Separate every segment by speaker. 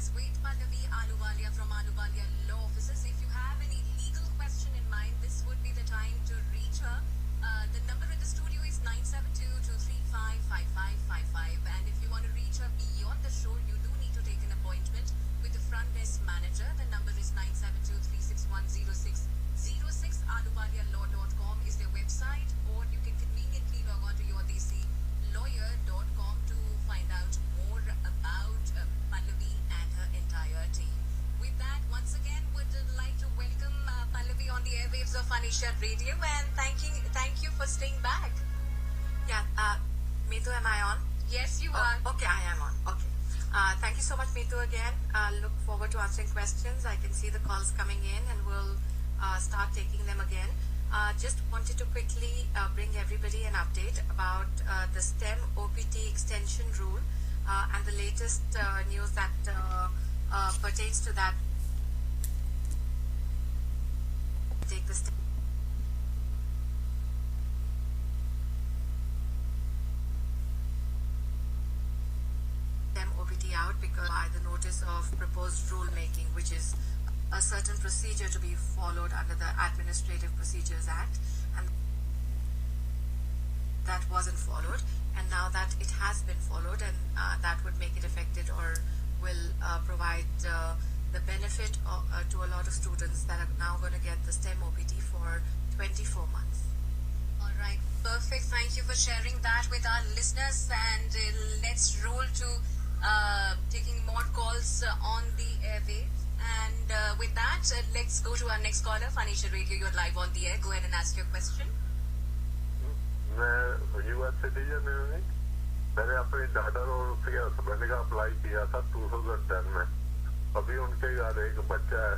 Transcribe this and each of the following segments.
Speaker 1: is with Pallavi Ahluwalia from Ahluwalia Law Offices. If you have any legal question in mind, this would be the time to reach her. The number in the studio is 972-235-5555. And if you want to reach her beyond the show, you do need to take an appointment with the front desk manager. The number is 972-361-0606. Ahluwalialaw.com is their website, or you can conveniently log on to yourdclawyer.com to find out more about Pallavi and her entire team. With that, once again, would like to welcome Pallavi on the airwaves of Anisha Radio, and thank you for staying back.
Speaker 2: Yeah, Meetu, am I on?
Speaker 1: Yes, you are.
Speaker 2: Okay, I am on. Okay. Thank you so much, Meetu, again. Look forward to answering questions. I can see the calls coming in, and we'll start taking them again. Just wanted to quickly bring everybody an update about the STEM OPT extension rule and the latest news that pertains to that. Take the STEM OPT out because by the notice of proposed rulemaking, which is a certain procedure to be followed under the Administrative Procedures Act, and that wasn't followed, and now that it has been followed, and that would make it effective or will provide the benefit to a lot of students that are now going to get the STEM OPT for 24 months.
Speaker 1: All right, perfect. Thank you for sharing that with our listeners, and let's roll to taking more calls on the airwaves. And with that, let's go to our next caller. Anisha Radio, you're live on the air. Go ahead and ask your question.
Speaker 3: मैं US citizen हूँ. मैंने अपनी daughter और उसके husband का apply किया था 2010 में. अभी उनके घर एक बच्चा है.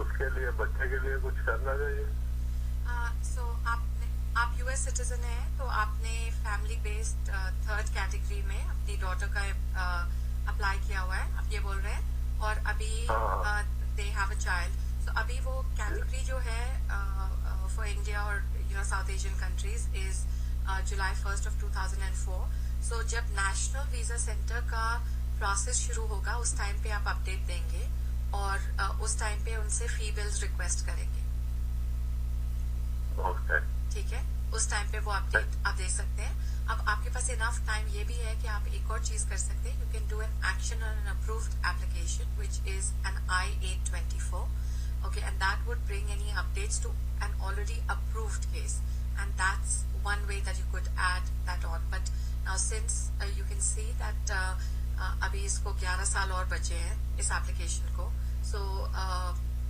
Speaker 3: उसके लिए बच्चे के लिए कुछ करना चाहिए.
Speaker 2: So आप US सिटीजन हैं, तो आपने फैमिली बेस्ड थर्ड कैटेगरी में अपनी डॉटर का अप्लाई किया हुआ है, आप ये बोल रहे हैं, और अभी they have a child. So अभी वो कैटेगरी जो है for India और South Asian countries is July 1st of 2004. So जब नेशनल वीजा सेंटर का प्रोसेस शुरू होगा, उस टाइम पे आप अपडेट देंगे और उस टाइम पे उनसे फी बिल्स रिक्वेस्ट करेंगे. ठीक है, उस टाइम पे वो अपडेट आप दे सकते हैं. अब आपके पास इनफ टाइम ये भी है कि आप एक और चीज कर सकते हैं. You can do an action on an approved application which is an I-824. Okay, and that would bring any updates to an already approved case, and that's one way that you could add that on. But now since you can see that अभी इसको 11 साल और बचे हैं इस application को, so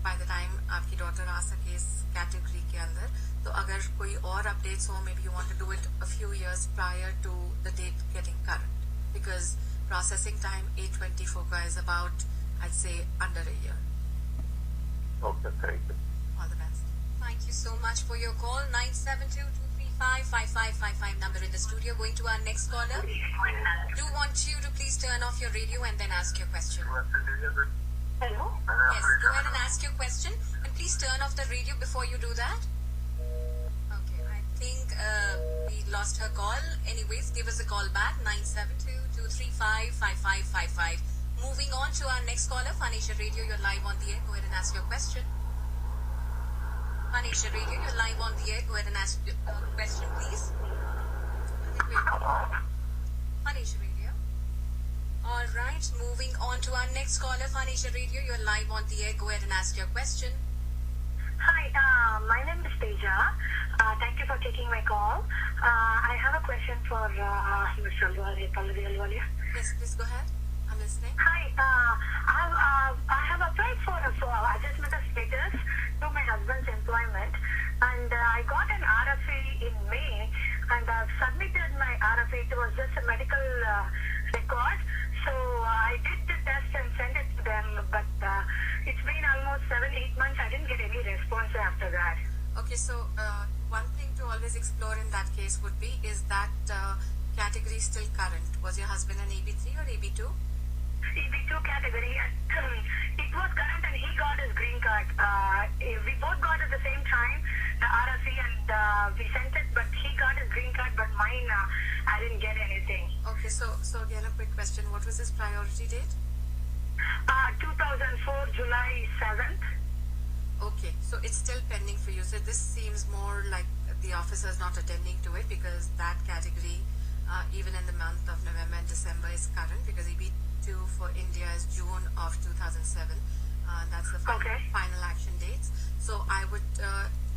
Speaker 2: by the time आपकी daughter आ सके इस कैटेगरी के अंदर, तो अगर कोई और अपडेट्स हो, maybe you want to do it a few years prior to the date getting current, because processing time I-824 का is about, I'd say, under a year.
Speaker 3: Okay, thank you.
Speaker 2: All the best.
Speaker 1: Thank you so much for your call. 972-235-5555 number in the studio. Going to our next caller. Do want you to please turn off your radio and then ask your question.
Speaker 4: Hello?
Speaker 1: Yes, go ahead and ask your question, and please turn off the radio before you do that. Okay, I think we lost her call. Anyways, give us a call back, 972-235-5555. Moving on to our next caller, Anisha Radio, you're live on the air. Go ahead and ask your question. Anisha Radio, you're live on the air. Go ahead and ask your question, please. Anisha Radio. All right, moving on to our next caller, Anisha Radio, you're live on the air. Go ahead and ask your question.
Speaker 4: Hi, my name is Teja. Thank you for taking my call. I have a question for Ms. Pallavi Ahluwalia.
Speaker 2: Yes, please go ahead. I'm listening.
Speaker 4: Hi, I have applied for adjustment of status to my husband's employment, and I got an RFE in May, and I've submitted my RFE. It was just a medical record, so I did the test and sent it to them, but it's been almost 7-8 months. I didn't get any response after that.
Speaker 2: Okay, so one thing to always explore in that case would be, is that category still current? Was your husband an EB3 or EB2?
Speaker 4: EB2 category. It was current and he got his green card. We both got at the same time the RFE, and we sent it, but he got his green card, but mine I didn't get anything.
Speaker 2: Okay, so again a quick question. What was his priority date?
Speaker 4: 2004, July 7th.
Speaker 2: Okay, so it's still pending for you. So this seems more like the officer is not attending to it because that category, even in the month of November and December, is current because EB2 for India is June of 2007. That's the final action dates. So I would,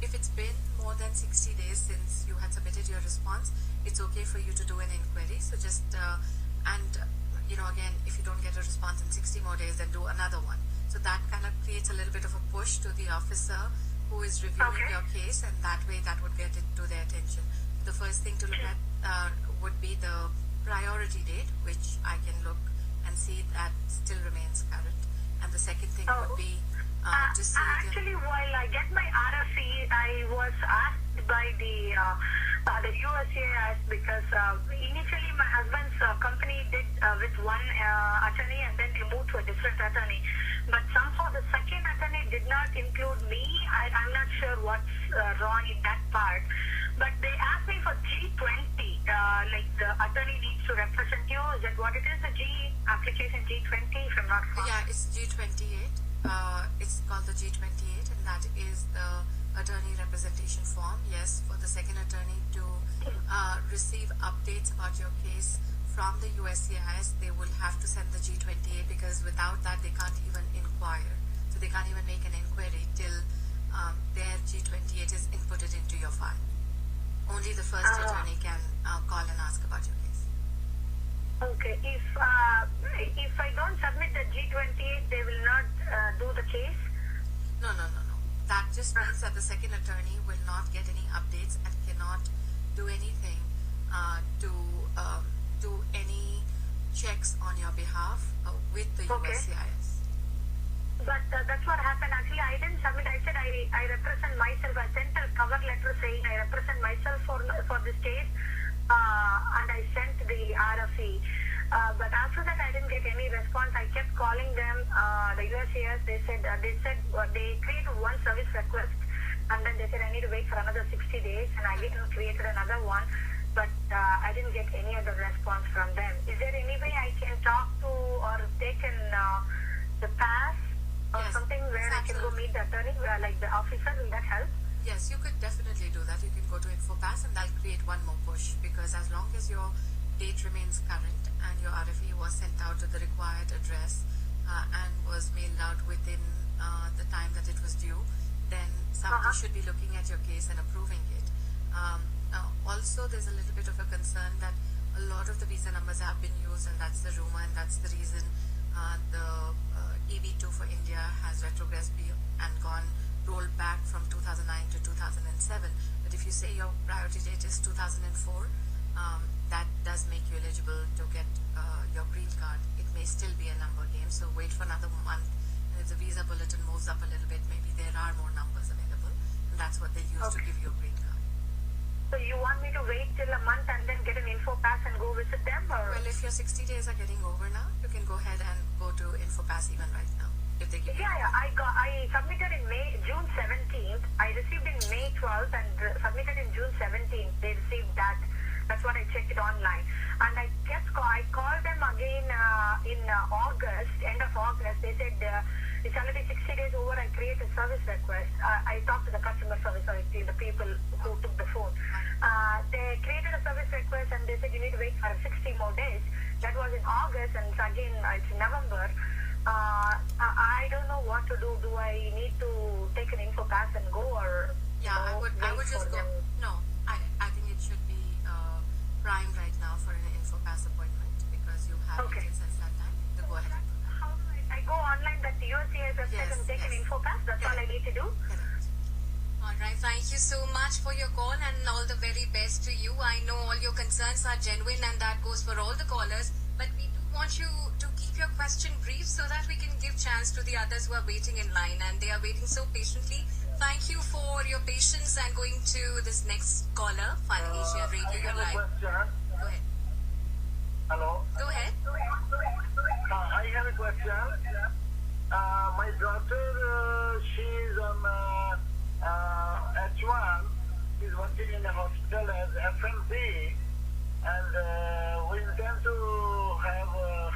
Speaker 2: if it's been more than 60 days since you had submitted your response, it's okay for you to do an inquiry. So just, again, if you don't get a response in 60 more days, then do another one. So that kind of creates a little bit of a push to the officer who is reviewing your case, and that way that would get it to their attention. The first thing to look at would be the priority date, which I can look and see that still remains current. And the second thing would be to see...
Speaker 4: Actually, while I get my RFE, I was asked by the USCIS because initially my husband's company did with one attorney and then they moved to a different attorney. But somehow the second attorney did not include me. I'm not sure what's wrong in that part. But they asked me for G20, like the attorney needs to represent you. Is that what it is, the application G20, if I'm not wrong?
Speaker 2: Yeah, it's G28. It's called the G28, and that is the attorney representation form. Yes, for the second attorney to receive updates about your case from the USCIS, they will have to send the G28 because without that they can't even inquire. So they can't even make an inquiry till their G28 is inputted into your file. Only the first attorney can call and ask about your case.
Speaker 4: Okay. If I don't submit the G28, they will not do the case?
Speaker 2: No. That just means that the second attorney will not get any updates and cannot do anything to do any checks on your behalf with the USCIS.
Speaker 4: But that's what happened. Actually, I didn't submit. I said I represent myself. I sent a cover letter saying I represent myself for this case, and I sent the RFE. But after that, I didn't get any response. I kept calling them. The USCIS, they said they created one service request, and then they said I need to wait for another 60 days, and I again created another one. But I didn't get any other response from them. Is there any way I can talk to or take the pass or something where I can go meet the attorney, like the officer? Will that help?
Speaker 2: Yes, you could definitely do that. You can go to InfoPass and that'll create one more push because as long as your date remains current and your RFE was sent out to the required address and was mailed out within the time that it was due, then somebody should be looking at your case and approving it. Also, there's a little bit of a concern that a lot of the visa numbers have been used, and that's the rumor, and that's the reason the EB2 for India has retrogressed and rolled back from 2009 to 2007. But if you say your priority date is 2004, that does make you eligible to get your green card. It may still be a number game, so wait for another month. And if the visa bulletin moves up a little bit, maybe there are more numbers available, and that's what they use to give you a green card.
Speaker 4: So you want me to wait till a month and then get an info pass and go visit them? Or?
Speaker 2: Well, if your 60 days are getting over now, you can go ahead and go to InfoPass even right now. If they give you
Speaker 4: I submitted in June 17th. I received in May 12th and submitted in June 17th. They received that. That's what I checked it online. And I called them again in August, end of August. They said it's already 60 days over. I created a service request. I talked to the customer service, the people who took the phone. They created a service request and they said you need to wait for 60 more days. That was in August, and again it's November. I don't know what to do. Do I need to take an info pass and go, or
Speaker 2: I would just go. No, I think it should be prime right now for an info pass appointment because you have it since that time. So go ahead.
Speaker 4: How do I go online that the USCIS website and take an info pass? That's all I need to do.
Speaker 2: Correct.
Speaker 1: All right, thank you so much for your call and all the very best to you. I know all your concerns are genuine and that goes for all the callers, but we do want you to keep your question brief so that we can give chance to the others who are waiting in line, and they are waiting so patiently. Thank you for your patience and going to this next caller, Fun Asia Radio. You're live. Go ahead.
Speaker 3: Hello.
Speaker 1: Go ahead.
Speaker 3: I have a question. My daughter, she is on H1. She's working in a hospital as FMC, and we intend to have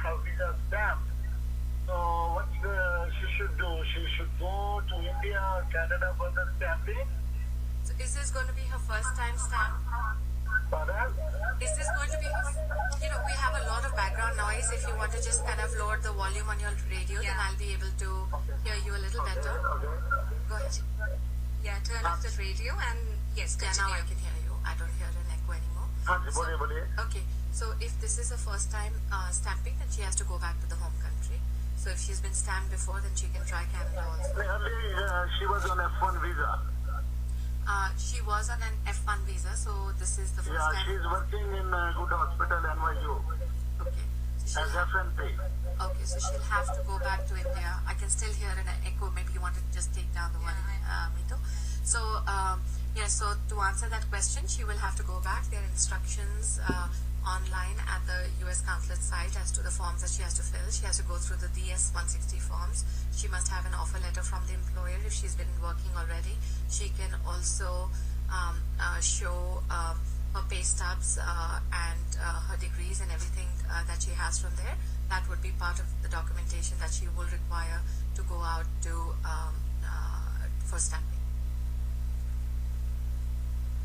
Speaker 3: her visa stamped. So she should go to India or Canada for the stamping.
Speaker 2: So is this going to be her first time stamp?
Speaker 3: Pardon?
Speaker 2: Is this going to be her, we have a lot of background noise. If you want to just kind of lower the volume on your radio, then I'll be able to hear you a little better.
Speaker 3: Okay.
Speaker 2: Go ahead.
Speaker 1: Yeah, turn off the radio and yes,
Speaker 2: Yeah,
Speaker 1: continue.
Speaker 2: now I can hear you. I don't hear an echo anymore.
Speaker 3: बोलिए.
Speaker 2: Okay, so if this is her first time stamping, then she has to go back to the home country. So if she's been stamped before, then she can try Canada also.
Speaker 3: Earlier, she was on F1 visa.
Speaker 2: She was on an F1 visa, so this is the first
Speaker 3: Yeah,
Speaker 2: time.
Speaker 3: she's working in a good hospital, NYU,
Speaker 2: Okay. So
Speaker 3: as FNP.
Speaker 2: okay, so she'll have to go back to India. I can still hear an echo. Maybe you want to just take down the one, Mito. So, so to answer that question, she will have to go back. There are instructions online at the U.S. consulate site as to the forms that she has to fill. She has to go through the DS-160 forms. She must have an offer letter from the employer if she's been working already. She can also show her pay stubs and her degrees and everything that she has from there. That would be part of the documentation that she will require to go out to for stamping.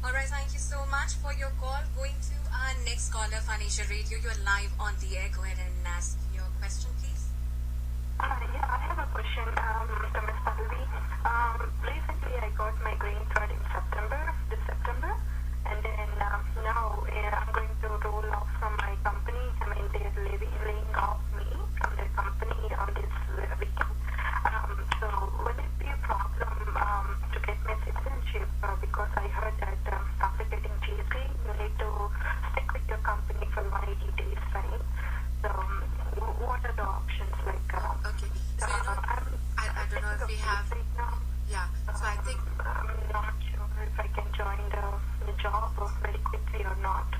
Speaker 1: Alright, thank you so much for your call. Going to our next caller, Phanisha Radio. You're live on the air. Go ahead and ask your question, please.
Speaker 4: Yeah, I have a question to Ms. Pallavi. Recently, I got my green card in this September, and then now I'm going to roll off from my company. I mean, they're laying off me from their company on this weekend. So will it be a problem to get my citizenship? Because I heard that after getting GC, you need to stick with your company for 180 days, right? So what are the options? Like,
Speaker 2: Okay, so I don't know if we have.
Speaker 4: right now.
Speaker 2: Yeah, so I think
Speaker 4: I'm not sure if I can join the job very quickly or not.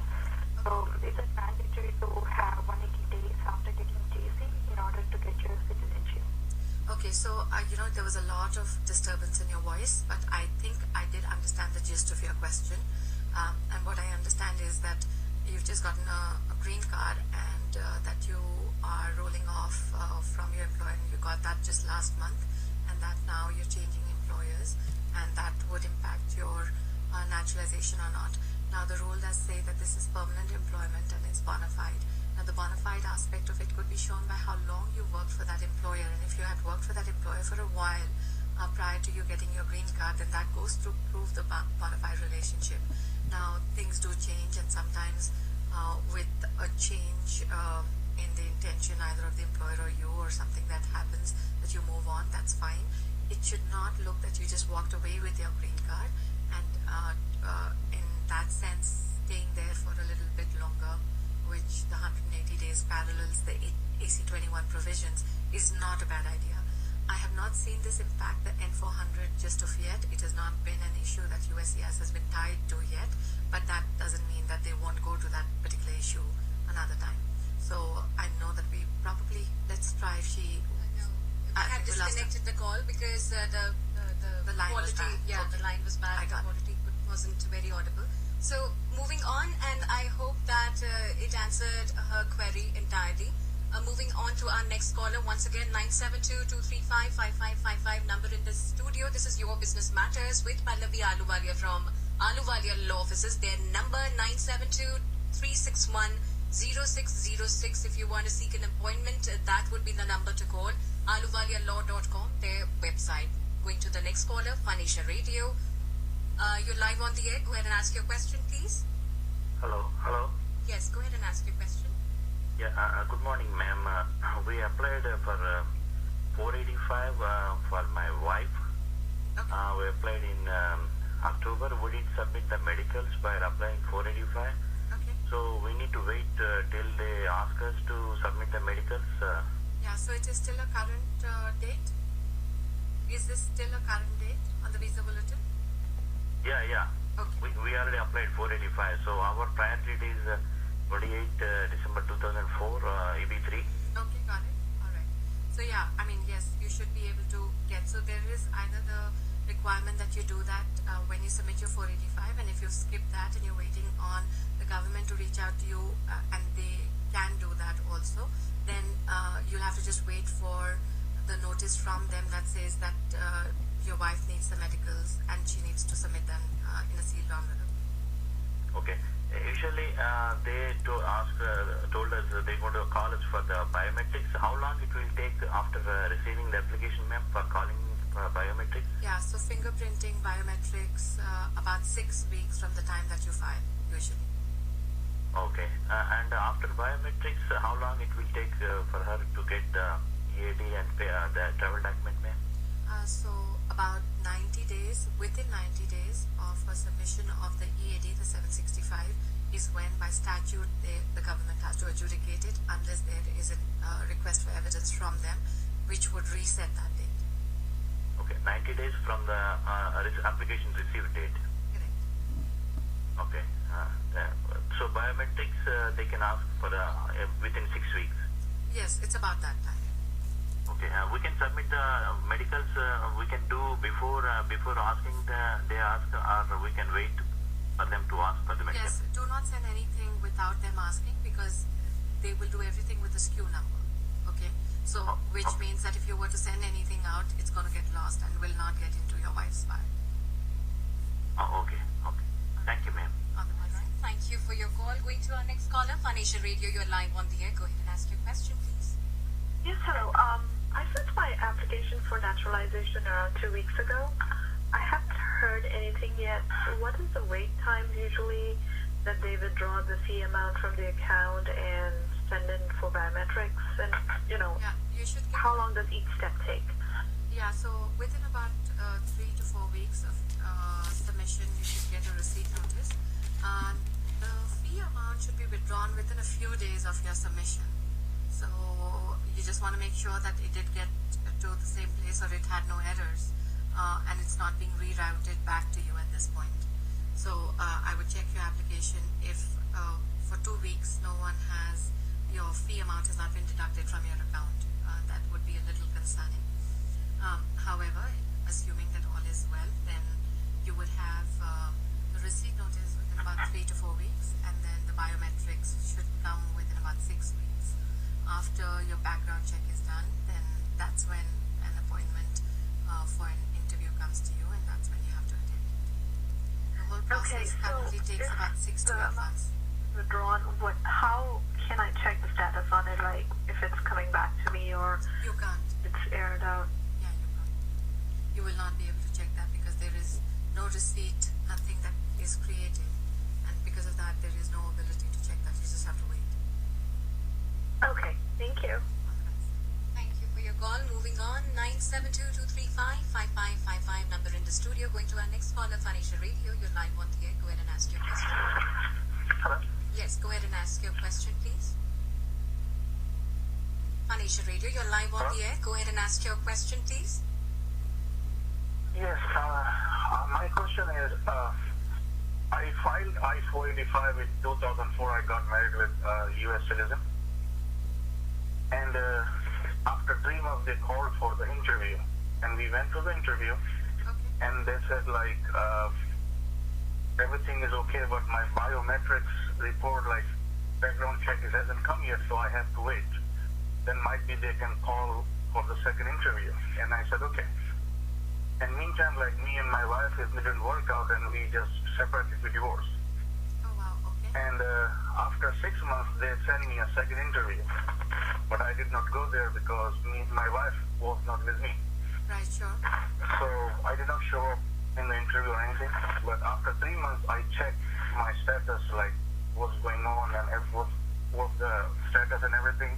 Speaker 4: So is it mandatory to have 180 days after getting GC in order to get your citizenship?
Speaker 2: okay. So there was a lot of disturbance in your voice, but I think I did understand the gist of your question. And what I understand is that you've just gotten a green card and that you are rolling off from your employer. You got that just last month, and that now you're changing employers, and that would impact your naturalization or not. Now the rule does say that this is permanent employment and it's bona fide. Now the bona fide aspect of it could be shown by how long you worked for that employer, and if you had worked for that employer for a while prior to you getting your green card, then that goes to prove the bona fide relationship. Now things do change, and sometimes with a change in the intention either of the employer or you, or something that happens that you move on, that's fine. It should not look that you just walked away with your green card, and in that sense staying there for a little bit longer, which the 180 days parallels the AC21 provisions, is not a bad idea. I have not seen this impact the N400 just of yet. It has not been an issue that USCIS has been tied to yet, but that doesn't mean that they won't go to that particular issue another time. So I know that we probably, let's try if she...
Speaker 1: I have disconnected the call because the
Speaker 2: line was
Speaker 1: quality,
Speaker 2: bad.
Speaker 1: the line was bad.
Speaker 2: I got
Speaker 1: The quality wasn't very audible. So moving on, and I hope that it answered her query entirely. Moving on to our next caller, once again, 972-235-5555, number in the studio. This is Your Business Matters with Pallavi Ahluwalia from Ahluwalia Law Offices. Their number 972-361-0606. If you want to seek an appointment, that would be the number to call. ahluwalialaw.com, their website. Going to the next caller, Phanisha Radio. You're live on the air. Go ahead and ask your question, please.
Speaker 3: Hello.
Speaker 1: Yes, go ahead and ask your question.
Speaker 3: Yeah, good morning, ma'am. We applied for 485 for my wife.
Speaker 2: Okay.
Speaker 3: We applied in October. We did submit the medicals by applying 485.
Speaker 2: Okay.
Speaker 3: So we need to wait till they ask us to submit the medicals.
Speaker 2: Yeah, so it is still a current date? Is this still a current date on the visa bulletin?
Speaker 3: Yeah.
Speaker 2: Okay.
Speaker 3: We already applied 485. So our priority is 28 December 2004 EB3.
Speaker 2: Okay, got it. All right. So yeah, I mean, yes, you should be able to get. So there is either the requirement that you do that when you submit your 485, and if you skip that and you're waiting on the government to reach out to you, and they can do that also, then you'll have to just wait for the notice notice from them that says that your wife needs the medicals and she needs to submit them in a sealed envelope.
Speaker 5: Okay. Usually, they told us they're going to call us for the biometrics. How long it will take after receiving the application, ma'am, for calling for biometrics?
Speaker 2: Yeah, so fingerprinting, biometrics, about 6 weeks from the time that you file, usually.
Speaker 5: Okay. And after biometrics, how long it will take for her to get the EAD and pay, the travel document, ma'am?
Speaker 2: So about 90 days, within 90 days of a submission of the EAD, the 765, is when by statute the government has to adjudicate it unless there is a request for evidence from them, which would reset that date.
Speaker 5: Okay, 90 days from the application received date.
Speaker 2: Correct.
Speaker 5: Okay. So biometrics, they can ask for within 6 weeks.
Speaker 2: Yes, it's about that time.
Speaker 5: Okay, we can submit the medicals. We can do before asking they ask, or we can wait for them to ask for the medical.
Speaker 2: Yes, do not send anything without them asking because they will do everything with the SKU number. Okay, so which means that if you were to send anything out, it's going to get lost and will not get into your wife's file.
Speaker 5: Oh, okay. Thank you, ma'am.
Speaker 2: Otherwise,
Speaker 1: Thank you for your call. Going to our next caller, Fanisha Radio, you're live on the air. Go ahead and ask your question, please.
Speaker 4: Yes, hello. I sent my application for naturalization around 2 weeks ago. I haven't heard anything yet. What is the wait time usually that they withdraw the fee amount from the account and send in for biometrics? And,
Speaker 2: yeah, you should get.
Speaker 4: how long does each step take?
Speaker 2: Yeah, so within about 3 to 4 weeks of submission, you should get a receipt notice. And the fee amount should be withdrawn within a few days of your submission. So you just want to make sure that it did get to the same place or it had no errors and it's not being rerouted back to you at this point. So I would check your application if for 2 weeks your fee amount has not been deducted from your account. That would be a little concerning. However, assuming that all is well, then you would have the receipt notice within about 3 to 4 weeks, and then the biometrics should come within about 6 weeks. After your background check is done, then that's when an appointment for an interview comes to you, and that's when you have to attend it. The whole process currently takes about 6 to 8 months.
Speaker 4: Withdrawn, how can I check the status on it, like if it's coming back to me or
Speaker 2: You can't.
Speaker 4: it's aired out?
Speaker 2: Yeah, you can't. You will not be able to check that because there is no receipt, nothing that is created, and because of that, there is no ability to check that. You just have to wait.
Speaker 4: Okay, thank you.
Speaker 1: Thank you for your call. Moving on, 972-235-5555 number in the studio. Going to our next caller, Fanisha Radio. You're live on the air. Go ahead and ask your question.
Speaker 3: Hello?
Speaker 1: Yes, go ahead and ask your question, please. Fanisha Radio, you're live on the air. Go ahead and ask your question, please.
Speaker 3: Yes, my question is, I filed I-485 in 2004. I got married with a U.S. citizen. And after 3 months, they called for the interview. And we went to the interview, and they said, like, everything is okay, but my biometrics report, like, background check, it hasn't come yet, so I have to wait. Then might be they can call for the second interview. And I said, okay. And meantime, like, me and my wife, it didn't work out, and we just separated, we divorced.
Speaker 2: Oh, wow, okay.
Speaker 3: And after 6 months, they sent me a second interview. But I did not go there because my wife was not with me.
Speaker 2: Right, sure.
Speaker 3: So I did not show up in the interview or anything. But after 3 months, I checked my status, like what's going on and what the status and everything.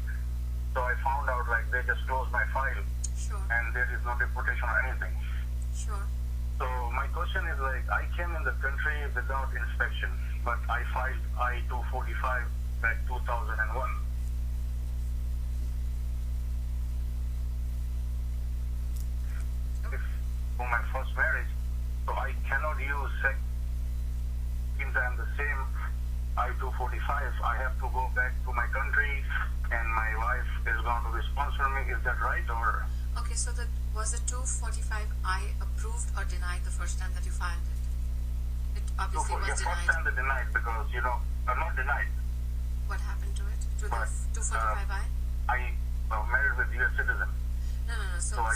Speaker 3: So I found out, like, they just closed my file.
Speaker 2: Sure.
Speaker 3: And there is no deportation or anything.
Speaker 2: Sure.
Speaker 3: So my question is, like, I came in the country without inspection, but I filed I-245 back 2001. For my first marriage, so I cannot use second time the same I-245. I have to go back to my country, and my wife is going to be sponsoring me. Is that right, or?
Speaker 2: Okay, so was the 245I approved or denied the first time that you filed it? It obviously was
Speaker 3: First
Speaker 2: denied.
Speaker 3: time they denied because, I'm not denied.
Speaker 2: What happened to it? To the 245I?
Speaker 3: I married with U.S. citizen.
Speaker 2: No.
Speaker 3: So I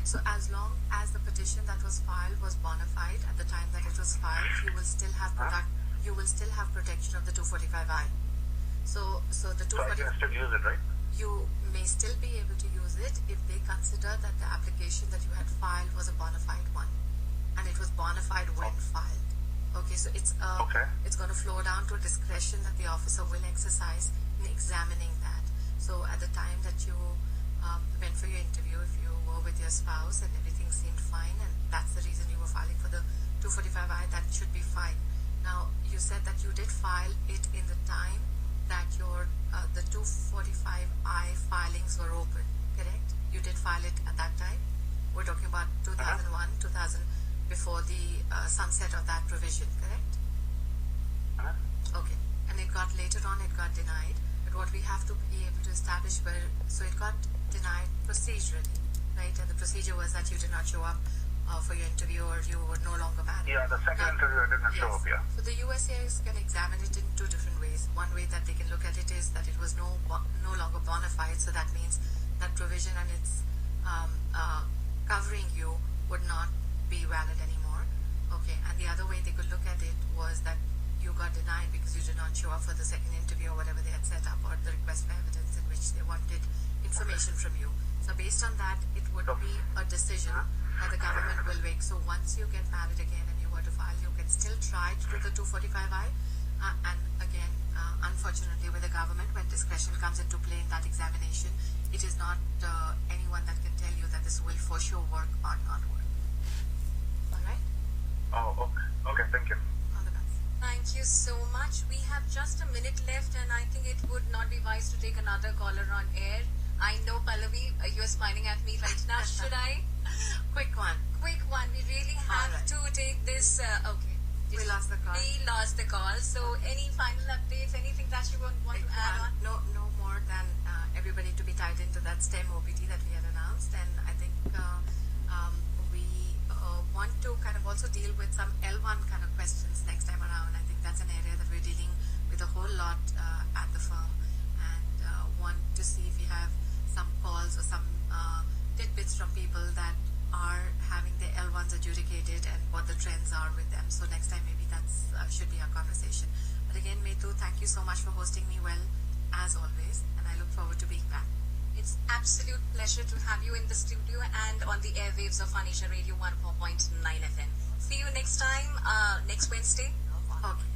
Speaker 2: Right. So as long as the petition that was filed was bona fide at the time that it was filed, you will still have protection of the 245I. So the
Speaker 3: So I can still use it, right?
Speaker 2: you may still be able to use it if they consider that the application that you had filed was a bona fide one, and it was bona fide when filed. Okay, so it's going to flow down to a discretion that the officer will exercise in examining that. So at the time that you went for your interview, if you were with your spouse and everything seemed fine, and that's the reason you were filing for the 245I, that should be fine. Now, you said that you did file it in the time that your the 245I filings were open, correct? You did file it at that time? We're talking about 2001, 2000, before the sunset of that provision, correct? Okay. And it got denied. But what we have to be able to establish so it got denied procedurally, right? And the procedure was that you did not show up for your interview, or you were no longer valid.
Speaker 3: Yeah, the second interview I didn't show up, yeah.
Speaker 2: So the USCIS can examine it in two different ways. One way that they can look at it is that it was no longer bona fide, so that means that provision and its covering you would not be valid anymore. Okay, and the other way they could look at it was that you got denied because you did not show up for the second interview or whatever they had set up, or the request for evidence in which they wanted information from you. So based on that, it would be a decision that the government will make. So once you get married again and you were to file, you can still try to do the 245I. And again, unfortunately, with the government, when discretion comes into play in that examination, it is not anyone that can tell you that this will for sure work or not work. All right?
Speaker 3: Oh, okay. Okay, thank you.
Speaker 2: All the best.
Speaker 1: Thank you so much. We have just a minute left, and I think it would not be wise to take another caller on air. I know, Pallavi, you're smiling at me right now. Should I?
Speaker 2: Quick one.
Speaker 1: Quick one. We really have to take this. Okay.
Speaker 2: We lost the call.
Speaker 1: We lost the call. So any final updates, anything that you want to add on?
Speaker 2: No more than everybody to be tied into that STEM OPT that we had announced. And I think we want to kind of also deal with some L1 kind of questions next time around. I think that's an area that we're dealing with a whole lot at the firm, and want to see if we have some calls or some tidbits from people that are having their L1s adjudicated and what the trends are with them. So next time maybe that's should be our conversation. But again, Metu, thank you so much for hosting me well, as always, and I look forward to being back.
Speaker 1: It's absolute pleasure to have you in the studio and on the airwaves of Anisha Radio 104.9 FM. See you next time, next Wednesday.
Speaker 2: Okay.